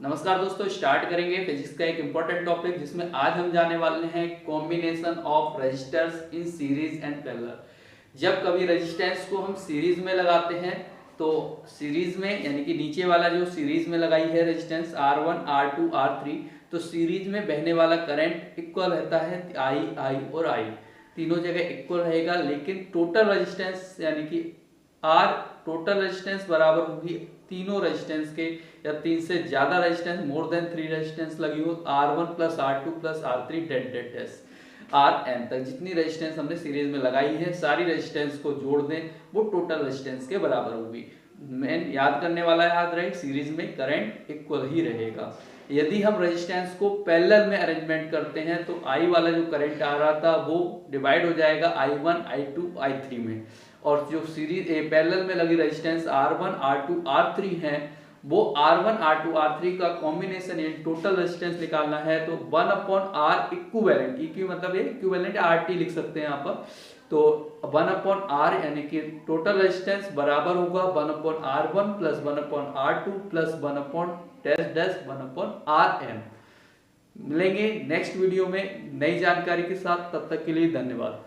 नमस्कार दोस्तों, स्टार्ट करेंगे फिजिक्स का एक इम्पोर्टेंट टॉपिक जिसमें आज हम जाने वाले हैं combination of resistors in series and parallel. जब कभी रेजिस्टेंस को हम सीरीज में लगाते हैं तो सीरीज में यानी कि नीचे वाला जो सीरीज में लगाई है रेजिस्टेंस R1 R2 R3, तो सीरीज में बहने वाला करंट इक्वल रहता है I और I तीनों जगह इक्वल रहेगा। लेकिन टोटल रेजिस्टेंस यानी कि R टोटल रेजिस्टेंस बराबर होगी तीनों रेजिस्टेंस के या तीन से ज्यादा रेजिस्टेंस मोर देन 3 रेजिस्टेंस लगी हो R1 plus R2 plus R3 dot dot dot Rn तक जितनी रेजिस्टेंस हमने सीरीज में लगाई है सारी रेजिस्टेंस को जोड़ दें वो टोटल रेजिस्टेंस के बराबर होगी। मेन याद करने वाला है, याद रहे सीरीज में करंट इक्वल ही रहेगा। यदि हम रेजिस्टेंस को पैरेलल में अरेंजमेंट करते हैं तो I वाला जो करंट आ रहा था वो डिवाइड हो जाएगा I1 I2 I3 में, और जो सीरीज पैरेलल में लगी रेजिस्टेंस R1 R2 R3 है वो R1 R2 R3 का कॉम्बिनेशन यानी टोटल रेजिस्टेंस निकालना है तो 1/R इक्विवेलेंट, इक्वी मतलब ये इक्विवेलेंट RT लिख सकते हैं यहाँ पर। तो 1/R यानी कि टोटल रेजिस्टेंस बराबर होगा 1/R1 plus 1/R2 plus 1/1/Rm। मिलेंगे नेक्स्ट वीडियो में नई जानकारी के साथ, तब तक के लिए धन्यवाद।